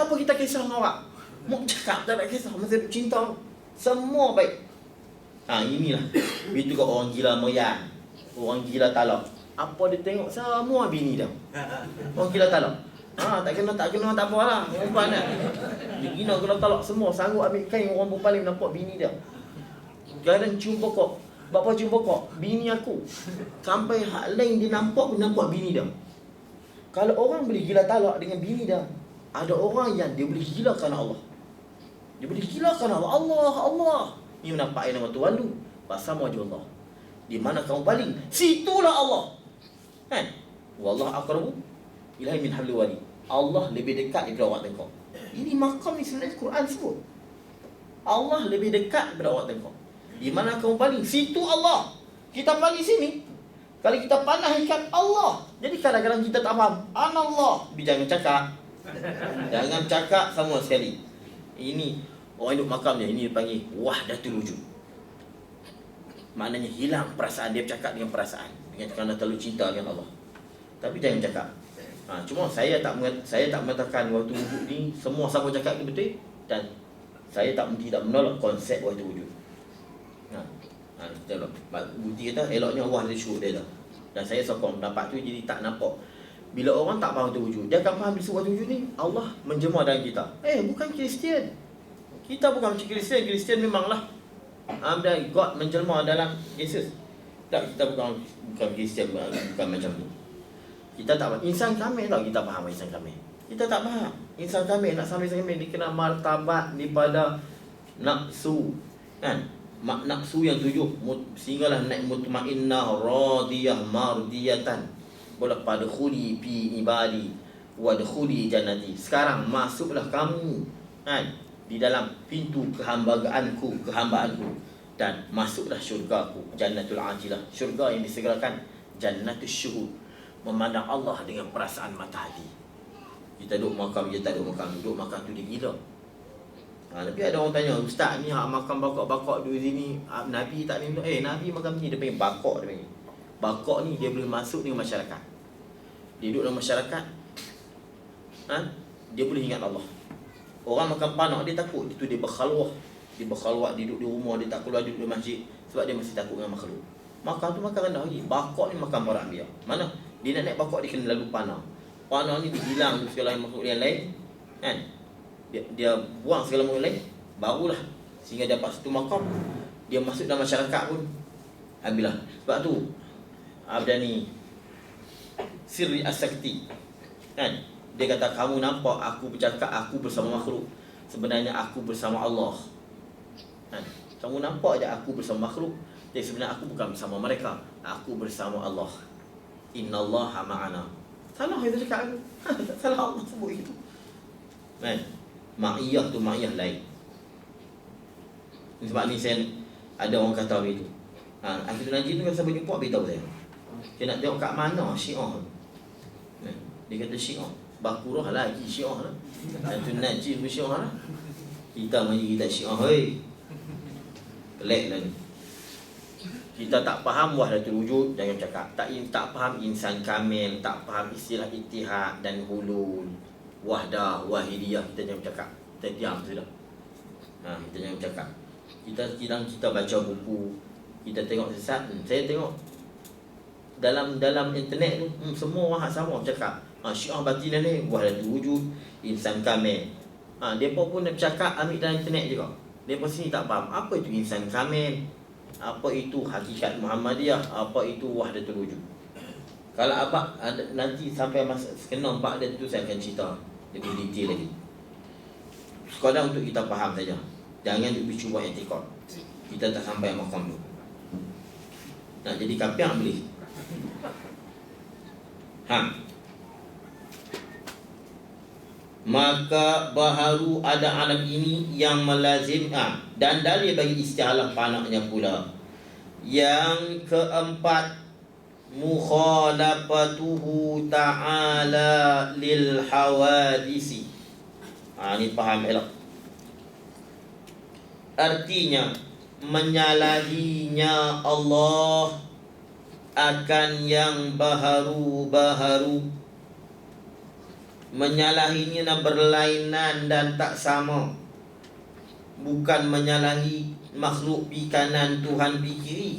Apa kita kisah dengan awak? Mau cakap tak nak kisah, masih cinta. Semua baik. Inilah. Itu kat orang gila meriang. Orang gila talak. Apa dia tengok semua bini dah. Orang gila talak. Tak kena tak apalah. Perempuan dah. Dia gina kalau talak semua sanggup ambil kain orang perempuan ni nampak bini dia. Kadang cium pokok. Bapa cium pokok, bini aku. Sampai hak lain dia nampak bini dia. Kalau orang boleh gila talak dengan bini dia, ada orang yang dia boleh gila kerana Allah. Dia boleh gila kerana Allah. Allah. Ini menampak nama Tuhan tu. Pasal wajah Allah. Di mana kamu paling? Situlah Allah. Kan? Wallahu aqrabu ilaihi min hablil warid. Allah lebih dekat daripada awak tengok. Ini makam ni sebenarnya Quran sebut. Allah lebih dekat daripada awak tengok. Di mana kamu paling? Situ Allah. Kita paling sini. Kalau kita panah ikat Allah. Jadi kadang-kadang kita tak faham. Anallah. Jangan cakap. Jangan cakap sama sekali. Ini orang hidup makam dia. Ini dipanggil wahdatul wujud. Maknanya hilang perasaan. Dia bercakap dengan perasaan. Kerana terlalu cinta dengan Allah. Tapi jangan cakap. Cuma saya tak mengatakan waktu wujud ni semua siapa cakap ni betul. Dan saya tidak menolak konsep waktu wujud. Bukti kata eloknya Allah ada syuruk dia dah. Dan saya sokong pendapat tu. Jadi tak nampak. Bila orang tak faham tu wujud, dia akan faham di sebuah wujud ni Allah menjemur dalam kita. Bukan Kristian. Kita bukan macam Kristian. Kristian memanglah God menjelma dalam Yesus. Tak, kita bukan Kristian. Bukan macam tu. Kita tak faham. Insan kamil tak kita faham insan kamil. Kita tak faham. Insan kamil, nak sampai insan kamil, dia kena martabat daripada nafsu. Kan? Nafsu yang 7. Sehinggalah naik mutmainnah, radiyah, mardiyatan. Bola pada khuli fi ibadi wa dkhuli jannati. Sekarang masuklah kamu, kan, di dalam pintu kehambaanku, dan masuklah syurgaku, jannatul ajilah, syurga yang disegerakan, jannatus syuhud, memandang Allah dengan perasaan mata hati. Kita duduk makam, dia tak duduk makam. Duduk makam tu dia gila. Tapi ada orang tanya, ustaz ni makam bakok-bakok duduk sini, Nabi tak ni? Nabi makam ni, dia panggil bakok. Dia panggil bakok ni, dia boleh masuk dengan masyarakat. Dia duduk dalam masyarakat, dia boleh ingat Allah. Orang makan panak, dia takut. Itu dia berkhalwah. Dia berkhalwat, dia duduk di rumah, dia tak keluar, dia duduk di masjid. Sebab dia masih takut dengan makhluk. Makan tu makan rendah lagi. Bakok ni makan barang dia. Mana? Dia nak naik bakok, dia kena lalu panah. Panah ni dia hilang segala makhluk yang lain, kan? Dia buang segala makhluk lain, barulah sehingga dapat satu makam. Dia masuk dalam masyarakat pun ambillah. Sebab tu ada ni Sirri As-Sakti, kan? Dia kata, kamu nampak aku bercakap aku bersama makhluk, sebenarnya aku bersama Allah, kan? Kamu nampak je aku bersama makhluk, tapi sebenarnya aku bukan bersama mereka, aku bersama Allah. Innallaha ma'ana. Salah itu cakap aku. Salah Allah sebut itu, kan? Ma'iyah tu ma'iyah lain. Sebab ni saya ada orang kata begitu. Akhirul Najib tu kan saya berjumpa, beritahu saya. Dia nak tengok kat mana Syiah. Dia kata Syiah Bakurah lagi Syiah lah. Akhirul Najib pun Syiah lah. Kita mari kita Syiah. Pelik lah ni. Kita tak faham wahdatul wujud, jangan cakap. Tak faham insan kamil, tak faham istilah ittihad dan hulul, wahdah, wahidiyah, kita jangan cakap. Kita diam sudah. Kita jangan cakap. Kita baca buku, kita tengok sesat. Saya tengok dalam internet tu, semua orang sama cakap. Syiah batin ni wahdatul wujud, insan kamil. Depa pun bercakap ambil dalam internet juga. Depa sini tak faham apa itu insan kamil, apa itu hakikat Muhammadiyah, apa itu wahdatul wujud. Kalau abang nanti sampai masa kena 4 dia tu, saya akan cerita lebih detail lagi. Sekadar untuk kita faham saja. Jangan cuba etikot. Kita tak sampai makam tu. Nak jadi kapiak boleh. Maka baharu ada alam ini yang melazim, dan dalil bagi istilah panaknya pula. Yang keempat, mukhalafatuhu ta'ala lil hawadisi. Ini faham elok. Artinya menyalahinya Allah akan yang baharu-baharu. menyalahinya berlainan dan tak sama. Bukan menyalahi makhluk pi kanan, Tuhan pi kiri.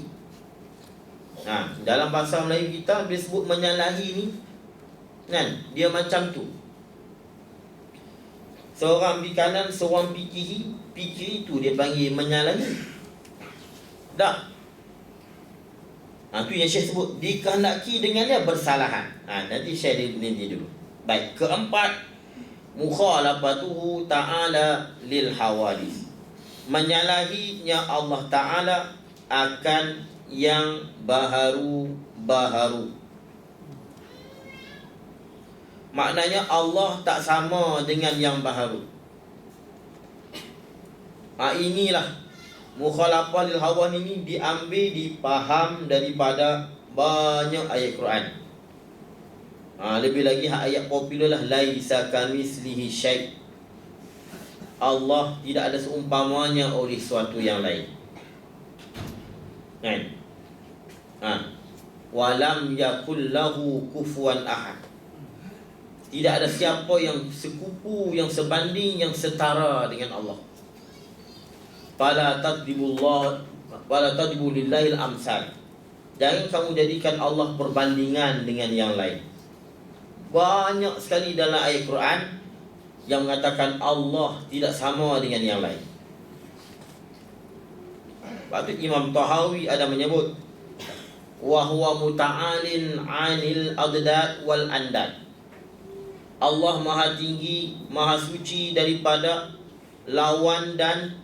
Dalam bahasa Melayu kita bila sebut menyalahi ni kan, dia macam tu. Seorang pi kanan, seorang pi kiri tu dia panggil menyalahi. Tak. Tu yang Syekh sebut dikehendaki dengan dia bersalahan. Nanti Syekh nanti dulu. Baik, keempat, mukhalafatuhu ta'ala lil hawadis. Menyalahinya Allah Ta'ala akan yang baharu-baharu. Maknanya Allah tak sama dengan yang baharu. Inilah mukhalafah lil hawan ini diambil, dipaham daripada banyak ayat Quran. Lebih lagi ayat popular lah, laisa kamitslihi syai'. Allah tidak ada seumpamanya oleh suatu yang lain. Kan? Walam yakul lahu kufuwan ahad. Tidak ada siapa yang sekupu, yang sebanding, yang setara dengan Allah. Fala tadribu lillahil amsal. Jangan kamu jadikan Allah perbandingan dengan yang lain. Banyak sekali dalam ayat Quran yang mengatakan Allah tidak sama dengan yang lain. Waktu Imam Tahawi ada menyebut wa huwa muta'alin 'anil adad wal andad. Allah maha tinggi, maha suci daripada lawan dan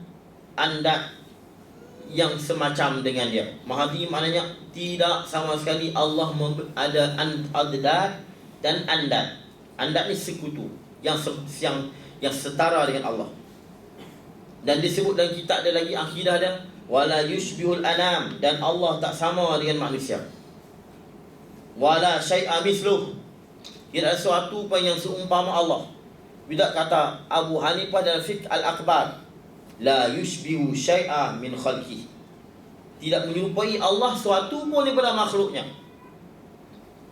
andad yang semacam dengan dia. Maha tinggi maknanya tidak sama sekali Allah ada adad dan andad. Andad ni sekutu yang setara dengan Allah. Dan disebut dalam kitab dia lagi, akidah dia, wala yushbihul anam, dan Allah tak sama dengan manusia. Wala syai'a misluh, tidak ada sesuatu pun yang seumpama Allah. Bila kata Abu Hanifah dalam Fiqh Al-Akbar, la yushbihu syai'a min khalqih, tidak menyerupai Allah sesuatu pun daripada makhluknya.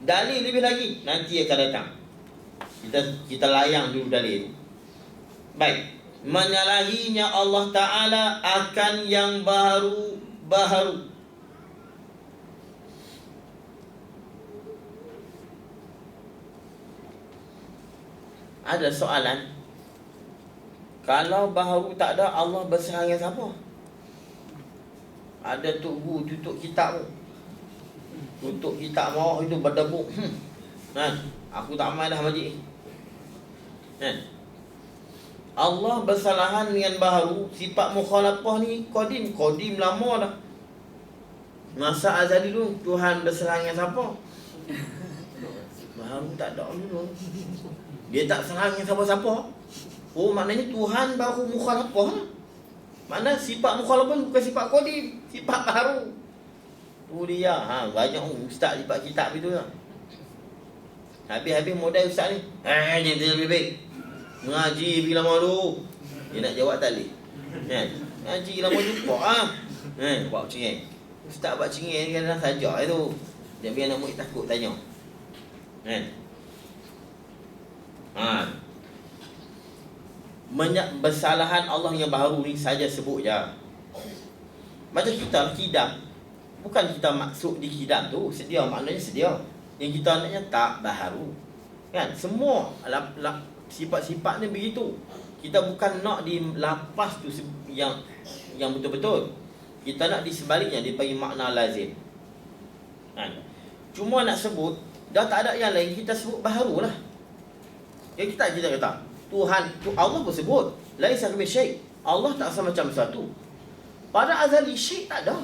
Dalil lebih lagi nanti akan datang. Kita layang dulu dalil. Baik, menyalahinya Allah Ta'ala akan yang baharu-baharu. Ada soalan, kalau baharu tak ada, Allah berserah dengan siapa? Ada Tok Guru tutup kitab tu, tutup kitab bawah itu berdebuk. Aku tak main dah majlis. Allah bersalahan dengan baharu. Sifat mukhalafah ni Qadim lama dah. Masa azali dulu Tuhan bersalahan dengan siapa? Baharu tak ada dulu. Dia tak serang dengan siapa-siapa. Maknanya Tuhan baru mukhalafah. Makna sifat mukhalafah bukan sifat Qadim, sifat baharu. Tu dia. Banyak ustaz sifat kitab itu lah. Habis modal ustaz ni. Dia lebih baik ngaji bila malu. Dia nak jawab tak boleh. Ngaji lama jumpa buat cengeng. Ustaz buat cengeng kan dah saja itu. Dia biar nak murid takut tanya. Bersalahan Allah yang baharu ni saja sebut je. Macam kita kidam. Bukan kita maksud di kidam tu sedia, maknanya sedia. Yang kita naknya tak baharu. Kan? Semua sifat-sifat ni begitu. Kita bukan nak di lapas tu yang betul-betul. Kita nak di sebaliknya, dia panggil makna lazim. Cuma nak sebut, dah tak ada yang lain, kita sebut baharu lah. Yang kita kata Tuhan, Allah pun sebut laisa kamitslihi syai'. Allah tak sama macam sesuatu. Pada azali syai' tak ada.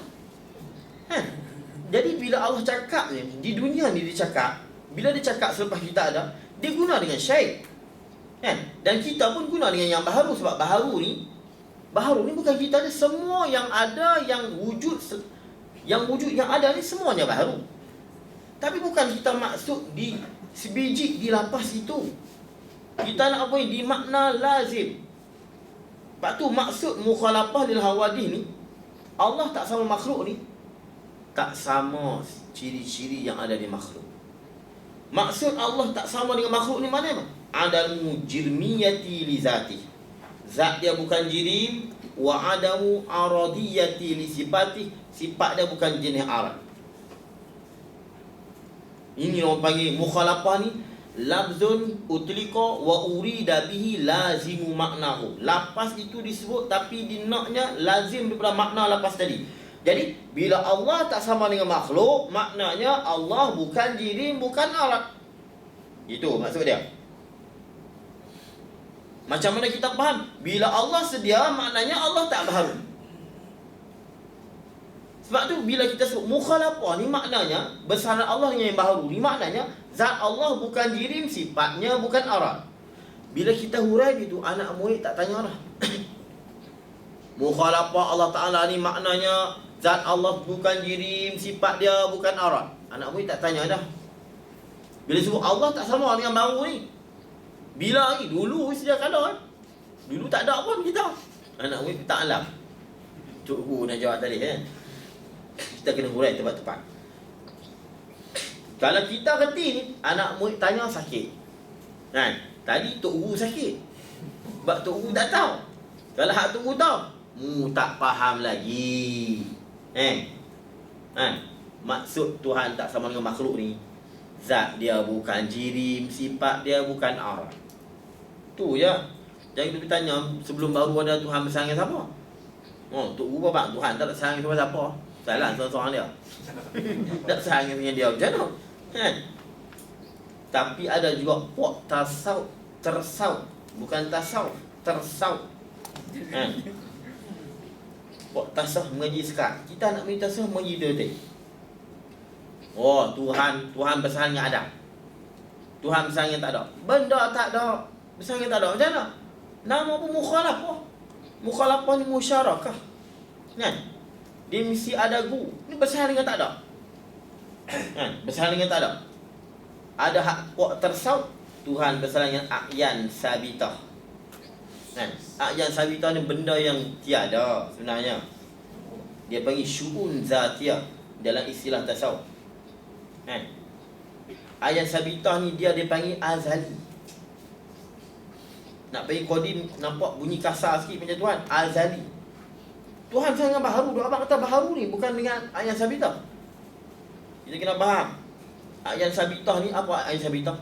Jadi bila Allah cakap ni, di dunia ni dia cakap, bila dia cakap selepas kita ada, dia guna dengan syai'. Dan kita pun guna dengan yang baharu. Sebab baharu ni bukan kita ada. Semua yang ada, yang wujud yang ada ni semuanya baharu. Tapi bukan kita maksud di sebiji di lapas itu. Kita nak apa ni? Di makna lazim. Sebab tu maksud mukhalafah lil hawadih ni, Allah tak sama makhluk ni, tak sama ciri-ciri yang ada di makhluk. Maksud Allah tak sama dengan makhluk ni mana apa? adamu jirmiyati li zati. Zat dia bukan jirim, wa adamu aradiyati li sifati, sifat dia bukan jenis arad. Ini orang panggil mukhalafah ni, lafzun utlika wa urida bihi lazimu maknahu. Lafaz itu disebut tapi dinaknya lazim daripada makna lafaz tadi. Jadi bila Allah tak sama dengan makhluk, maknanya Allah bukan jirim, bukan arad. Itu maksud dia. Macam mana kita faham? Bila Allah sedia, maknanya Allah tak baharu. Sebab tu bila kita sebut mukhalafah ni, maknanya bersama Allah dengan yang baharu ni, maknanya zat Allah bukan jirim, sifatnya bukan arad. Bila kita hurai gitu, anak murid tak tanya dah. Mukhalafah Allah Ta'ala ni maknanya zat Allah bukan jirim, sifat dia bukan arad. Anak murid tak tanya dah. Bila sebut Allah tak sama dengan baru ni. Bila lagi? Dulu sedia kala. Dulu tak ada pun kita. Anak murid tak alam. Cuk Guru nak jawab tadi kan. Kita kena hurai tepat-tepat. Kalau kita reti ni, anak murid tanya sakit. Kan? Tadi Tok Guru sakit. Sebab Tok Guru tak tahu. Kalau hak Tok Guru tahu, tak faham lagi. Maksud Tuhan tak sama dengan makhluk ni, zat dia bukan jirim, sifat dia bukan arad. Tu je. Jangan kita tanya sebelum baru ada Tuhan bersama dengan siapa. Tok Guru apa? Tuhan tak bersama dengan siapa? Salah seorang dia. Tak bersama dengan dia macam mana? Kan? Tapi ada juga pok tasawuf, tersawuf. Bukan tasawuf, tersawuf. Pok tasawuf mengaji sekat. Kita nak minta tasawuf mengaji detik. Tuhan bersama dengan Adam. Tuhan bersama dengan tak ada. Benda tak ada, bersama dengan tak ada. Macam mana? Nama pun mukhalafah. Mukhalafah ni musyarakah. Kan? Dia mesti ada guru. Ni bersama dengan tak ada. Kan? Bersama dengan tak ada. Ada hak pok tersawuf. Tuhan bersama dengan a'yan sabitah. Kan? A'yan sabitah ni benda yang tiada sebenarnya. Dia panggil syu'un zatiyah dalam istilah tasawuf. Kan? A'yan sabitah ni dia panggil azali. Nak bagi kodim nampak bunyi kasar sikit macam Tuhan. Azali. Tuhan sangat baharu. Doa abang kata baharu ni bukan dengan a'yan sabitah. Kita kena faham. A'yan sabitah ni apa? A'yan sabitah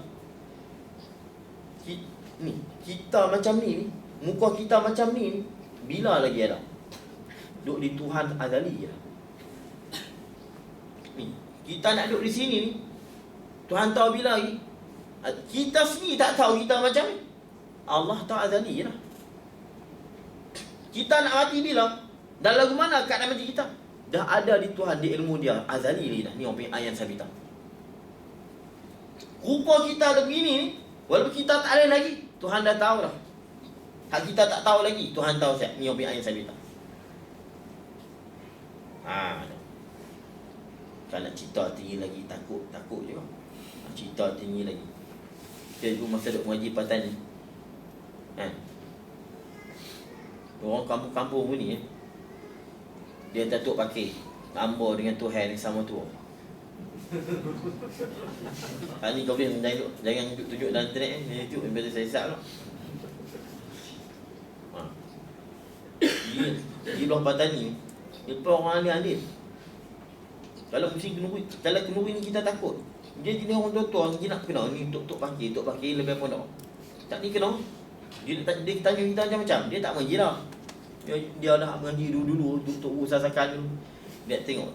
ni, kita macam ni, muka kita macam ni, bila lagi ada? Duduk di Tuhan azali je. Ni, kita nak duduk di sini ni, Tuhan tahu bila lagi. Kita sendiri tak tahu kita macam ni. Allah tahu azali je lah. Kita nak mati bila? Dan lagu mana keadaan mati kita? Dah ada di Tuhan, di ilmu dia azali lagi dah. Ni orang punya a'yan sabitah. Rupa kita ada begini ni, walaupun kita tak ada lagi, Tuhan dah tahu dah. Hak kita tak tahu lagi, Tuhan tahu siap. Ni orang punya a'yan sabitah. Kalau nak cerita tinggi lagi, takut juga. Cerita tinggi lagi. Kita dulu masa duk mengaji patan ni, kan? Orang kampung-kampung pun ni, dia datuk pakai gambar dengan Tuhan yang sama tu. Ni kau boleh jangan tunjuk dalam internet ni, YouTube yang biasa saya hisap lah. Di luar patan ni, dia orang ahli-ahli. Kalau mesti kenuri ni kita takut. Dia jenis orang tua-tua, dia nak kena ni tok pakai lebih pondok. Tak ni kena. Dia tanya kita macam-macam, dia tak mengaji dah. Dia dah mengaji dulu tok usahakan dulu. Dia tengok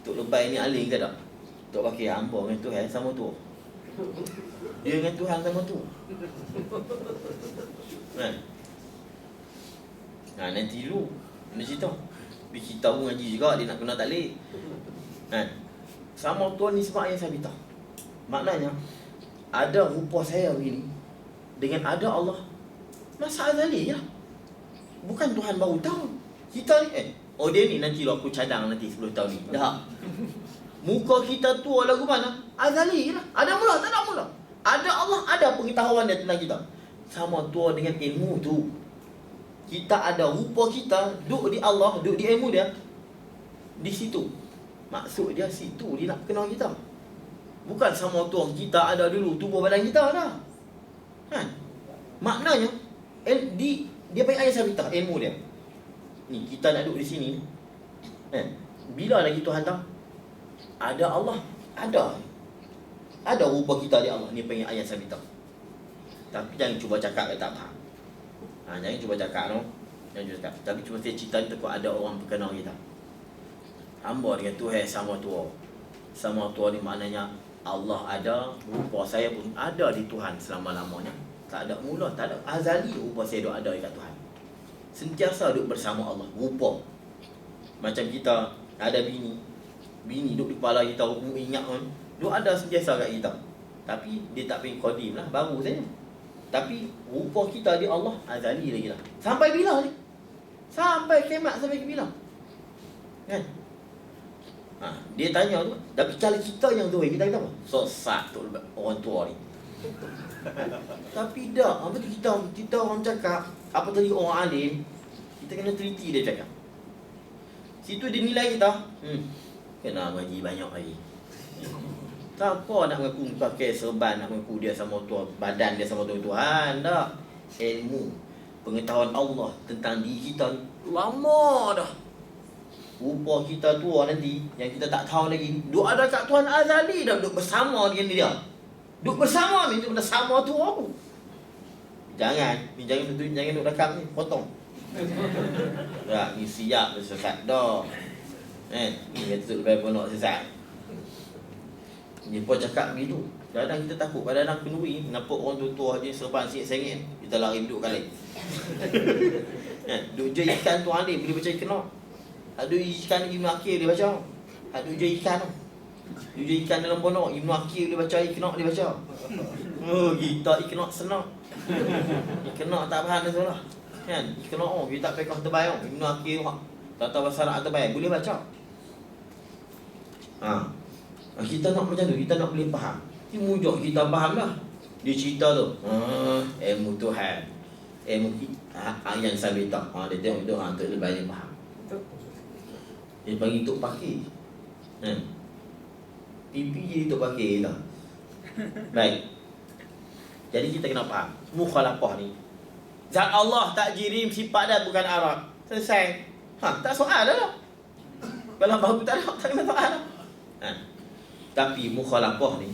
tok lebay ni alim ke tak? Tok pakai hamba dengan Tuhan sama tu. Dia dengan Tuhan sama tu. Kan? Nanti dulu dia cerita. Dia cerita pun ngaji juga, dia nak kena taklid. Kan? Sama Tuhan ni sebab yang saya minta. Maknanya ada rupa saya begini dengan ada Allah. Masa azali je lah. Bukan Tuhan baru tahu. Kita ni dia ni nanti aku cadang nanti 10 tahun ni. Dah. Muka kita tua lagu mana? Azali je lah. Ada mula, tak ada mula. Ada Allah, ada pengetahuan dia tentang kita. Sama tua dengan ilmu tu. Kita ada rupa kita, duduk di Allah, duduk di ilmu dia. Di situ. Maksud dia situ dia nak kenal kita. Bukan sama tua kita ada dulu tubuh badan kita dah. Kan? Maknanya dia panggil ayat sabitah, ilmu dia. Ni kita nak duduk di sini. Kan? Bila lagi Tuhan tahu? Ada Allah, ada rupa kita di Allah. Ni panggil ayat sabitah. Tapi jangan cuba cakap tak faham. Jangan cuba cakap no. Jangan cuba cakap. Tapi cuma saya cerita ni takut ada orang berkenal kita. Hamba dengan Tuhan sama tua. Sama tua ni maknanya Allah ada, rupa saya pun ada di Tuhan selama-lamanya. Tak ada mula, tak ada azali rupa saya duk ada dekat Tuhan. Sentiasa duduk bersama Allah, rupa. Macam kita ada bini duduk di kepala kita, ingat kan, duduk ada sentiasa kat kita. Tapi dia tak pergi qadim lah, baru saja. Tapi rupa kita di Allah azali lagi lah. Sampai bila ni? Sampai kiamat, sampai ke bila? Kan? Dia tanya tu. Tapi kalau kita yang tu, kita kata apa? Sesat tu orang tua ni. Tapi dah, apa tu kita orang cakap, apa tadi orang alim, kita kena teliti dia cakap. Situ dia nilai kita. Kena ngaji banyak lagi. Siapa nak mengaku pakai serban, nak mengaku dia sama Tuhan, badan dia sama Tuhan, tak. Ilmu, pengetahuan Allah tentang diri kita lama dah. Rupa kita tua nanti, yang kita tak tahu lagi, duk ada kat Tuhan azali dah, duk bersama dengan dia. Duk bersama ni, duk bersama tua aku. Jangan duk rekam ni, potong. Tak, ni siap sesat dah. Ni kata tu lebih pun nak sesat. Ni pun cakap begitu. Kadang-kadang kita takut, kadang-kadang kenduri, nampak orang tua je serban sengit-sengit, kita lari duduk kali. Duk je ikan tu alim, boleh baca ikan. Ada ikan Ibn Aqil dia baca. Ada je ikan tu. Dia ikan dalam pondok, Ibn Aqil dia baca, Iqna' dia baca. Kita Iqna' senang. Iqna' tak faham dah salah. Kan? Iqna' kita tak pekah terbayang. Ibn Aqil tak tahu bahasa Arab terbayang, boleh baca. Kita nak macam tu, kita nak boleh faham. Ini mujuk kita faham lah. Dia cerita tu. Ilmu Tuhan. Ilmu yang sabitah. Dia tengok tu, tu lebih banyak faham. Dia panggil untuk pakai. Pipi je untuk pakai tau. Baik. Jadi kita kena faham mukhalafah ni. Zat Allah tak jirim, sifat dia bukan Arab. Selesai. Tak soal dah. Kalau baru tak ada, tak kena soal dah. Tapi mukhalafah ni,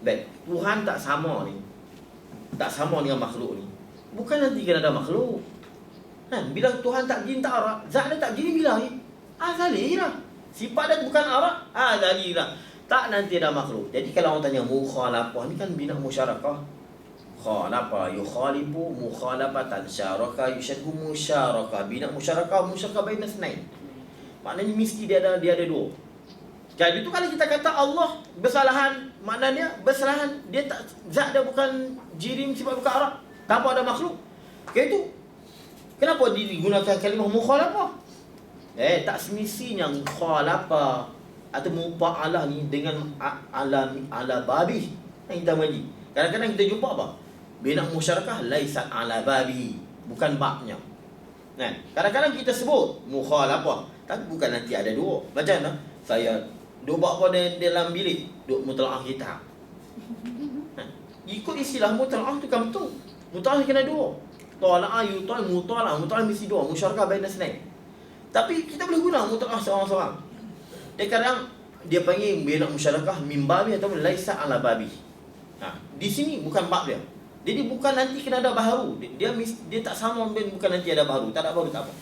baik, Tuhan tak sama ni. Tak sama dengan makhluk ni. Bukan nanti kena ada makhluk. Bila Tuhan tak jirim tak Arab, zat dia tak jirim bila ni? Azali lah. Sifat dia bukan Arab, azali lah. Tak nanti ada makhluk. Jadi kalau orang tanya mukhalafah ni kan bina musyarakah. Khalafa yukhalifu mukhalafatan, syaraka yusyariku musyarakah. Bina musyarakah baina snain. Maknanya mesti dia ada dua. Jadi tu kalau kita kata Allah bersalahan, maknanya bersalahan dia tak, zat dia bukan jirim, sifat bukan Arab, tanpa ada makhluk. Kayak itu. Kenapa digunakan kalimah mukhalafah? Tak semestinya mukhalafah atau mufa'alah ni dengan ala babi yang kita mengaji. Kadang-kadang kita jumpa apa? Bina musyarakah laisat ala babi, bukan babnya. Kadang-kadang kita sebut mukhalafah, tapi bukan nanti ada dua. Macam mana? Saya duk buat apa dalam bilik, duk mutalaah kitab. Ikut istilah mutalaah tu kan betul. Mutalaah kena dua. Tala'ah yutal mutalaah, mutalaah mesti dua, musyarakah baina snain. Tapi kita boleh guna mutalaah seorang-seorang. Dia kadang dia panggil bina musyarakah min babi atau laisa ala babi. Di sini bukan bab dia. Jadi bukan nanti kena ada baharu. Dia tak sama, bukan nanti ada baharu. Tak ada baharu tak apa.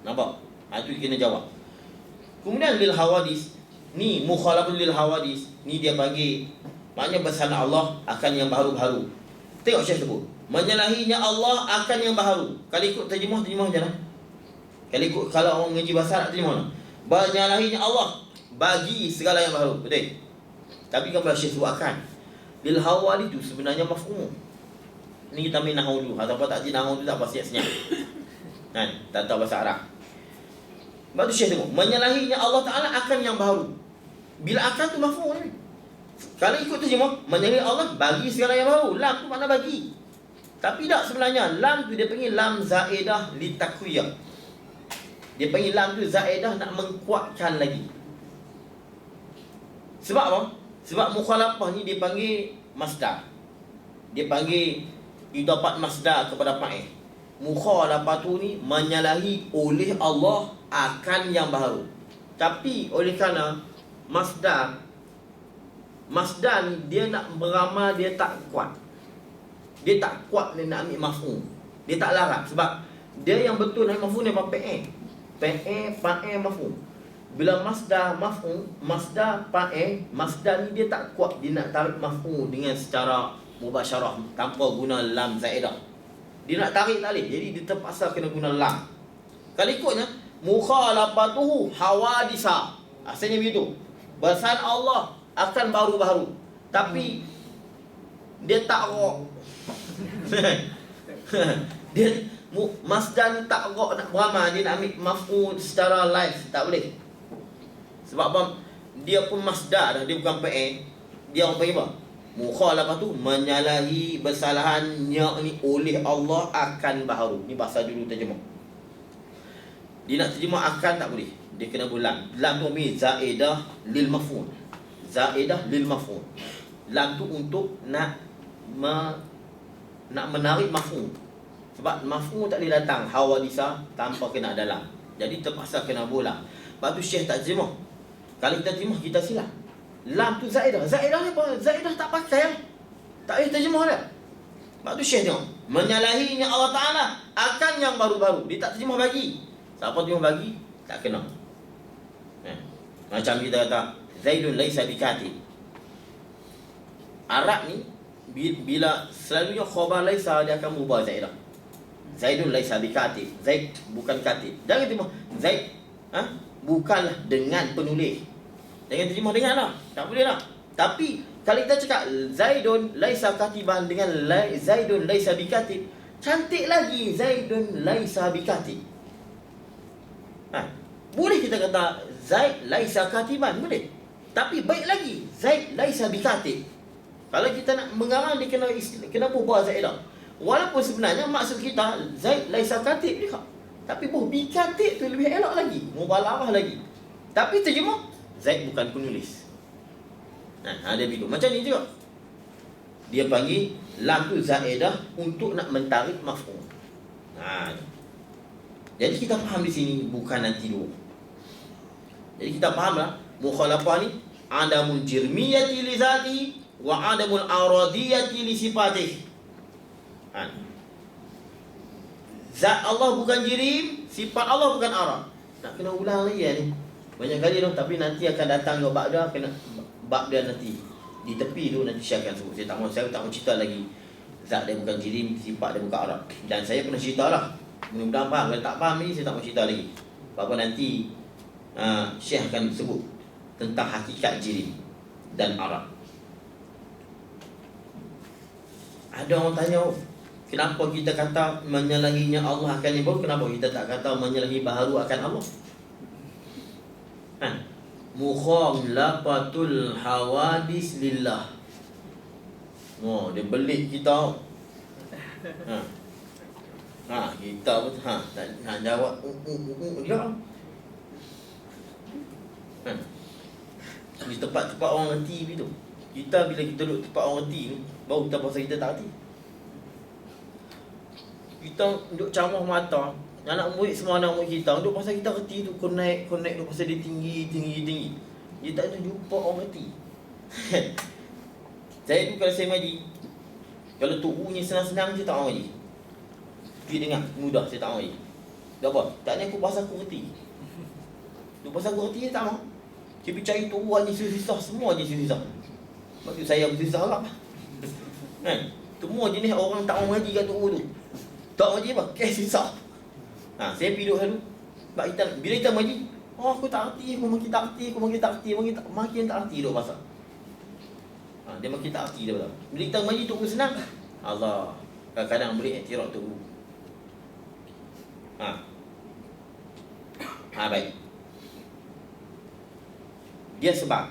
Nampak? Itu kena jawab. Kemudian lil hawadis. Ni mukhalafah lil hawadis. Ni dia panggil, maknanya bersama Allah akan yang baharu-baharu. Tengok Syekh sebut. Menyalahinya Allah akan yang baharu. Kalau ikut terjemah macam mana? Kalau orang mengaji bahasa Arab terjemah mana? Menyalahinya Allah bagi segala yang baharu. Betul? Tapi kalau Syekh sebut akan, lil hawali itu sebenarnya mafhum. Ini kita main nahwu dulu. Apa tak jadi nahwu tu tak pasti senyap. Tak tahu bahasa Arab. Lepas tu Syekh tengok, menyalahinya Allah Ta'ala akan yang baharu. Bila akan tu mafhum ni. Kalau ikut terjemah, menyalahi Allah bagi segala yang baharu. Lam tu makna bagi. Tapi tak sebenarnya lam tu dia panggil lam zaidah li takwiyah. Dia panggil lam tu zaidah nak mengkuatkan lagi. Sebab apa? Sebab mukhalafah ni dia panggil masdar. Dia panggil idafat masdar kepada fa'il. Mukhalafatu ni menyalahi oleh Allah akan yang baharu. Tapi oleh kerana masdar ni dia nak beramal, dia tak kuat. Dia tak kuat dia nak ambil maf'ul. Dia tak larat sebab dia yang betul nak maf'ul ni apa? Fa'il maf'ul. Bila masdar maf'ul, masdar fa'il, masdar ni dia tak kuat dia nak tarik maf'ul dengan secara mubasyarah tanpa guna lam zaidah. Dia nak tarik tak boleh. Jadi dia terpaksa kena guna lam. Kalau ikutnya mukhalafatuhu hawadisa. Asalnya begitu. Bersan Allah akan baru-baru. Tapi dia tak rok. Dia masdar ni tak rok nak beramal, dia nak ambil maf'ul secara live, tak boleh. Sebab apa? Dia pun masdar dah, dia bukan fa'il. Dia orang panggil apa? Mukhalafatu menyalahi bersalahannya ni oleh Allah akan baharu. Ni bahasa dulu terjemah. Dia nak terjemah akan tak boleh. Dia kena bulan. Lam tu ambil zaidah lil maf'ul. Zaidah lil maf'ul. Lam tu untuk nak menarik maf'ul. Sebab maf'ul tak boleh datang hawadisa tanpa kena ada lam. Jadi terpaksa kena bola. Lepas tu Syekh tak terjemah. Kalau kita terjemah, kita silap. Lam tu zaidah. Zaidah ni apa? Zaidah tak pakai lah. Tak payah terjemah dah. Lepas tu Syekh tengok. Menyalahinya Allah Ta'ala akan yang baru-baru. Dia tak terjemah bagi. Siapa terjemah bagi, tak kena. Macam kita kata Zaidun laisa bikatib. Arab ni bila selalunya khabar laisa dia akan ubah zaidah. Zaidun laisa bikatib. Zaid bukan katib. Jangan terjemah Zaid bukanlah dengan penulis. Jangan terjemah dengan lah. Tak boleh lah. Tapi kalau kita cakap Zaidun laisa katiban dengan Zaidun laisa bikatib, cantik lagi Zaidun laisa bikatib. Boleh kita kata Zaid laisa katiban, boleh. Tapi baik lagi Zaid laisa bikatib. Kalau kita nak mengarang, dia kena ubah zaidah. Walaupun sebenarnya maksud kita Zaid laisa katib juga. Tapi bikatib tu lebih elok lagi, mubalaghah lagi. Tapi terjemah Zaid bukan penulis. Ada begitu. Macam ni juga. Dia panggil lam tu zaidah untuk nak mentarik maf'ul. Jadi kita faham di sini bukan nanti dulu. Jadi kita fahamlah mukhalafah ni adamul jirmiyati li zati wa adamul aradiyati li sifatih. Zat Allah bukan jirim, sifat Allah bukan arad. Nak kena ulang lagi ni. Banyak kali dah, tapi nanti akan datang bab dia, kena bab dia nanti di tepi tu nanti saya akan sebut. Saya tak mau cerita lagi. Zat dia bukan jirim, sifat dia bukan arad. Dan saya pernah cerita lah. Mudah-mudahan faham. Kalau tak faham ni saya tak mau cerita lagi. Apa nanti Syekh akan sebut tentang hakikat jirim dan arad. Ada orang tanya, kenapa kita kata menyalahinya Allah akan yang baru, kenapa kita tak kata menyalahi baharu akan Allah? Mukhalafatul hawadis lillah. Dia belit kita. Kita pun tak jawab dia. Di tempat-tempat orang reti begitu. Kita bila kita duduk tempat orang reti ni, baru kita pasal kita tak reti. Kita duduk camah mata, anak murid semua anak murid kita duduk pasal kita reti tu, connect duduk pasal dia tinggi. Dia tak ada jumpa orang reti. Saya tu kalau saya ngaji, kalau Tok Unya senang-senang saya tak orang ngaji. Dia dengar mudah saya tak orang ngaji. Apa? Tak ni aku pasal aku reti. Tu pasal aku reti tak mau. Dia percaya Tok U ni susah, semua je susah. Maksud saya susah lah. Semua jenis orang tak orang ngaji kat Tok U tu. Tak ngaji apa? Kes susah. Saya pergi duduk selalu. Sebab kita, bila kita ngaji, aku tak erti, aku makin tak erti duduk pasal. Dia makin tak erti dia betul. Bila kita ngaji Tok U senang. Allah, kadang-kadang boleh iktiraf Tok U. Baik. Dia sebab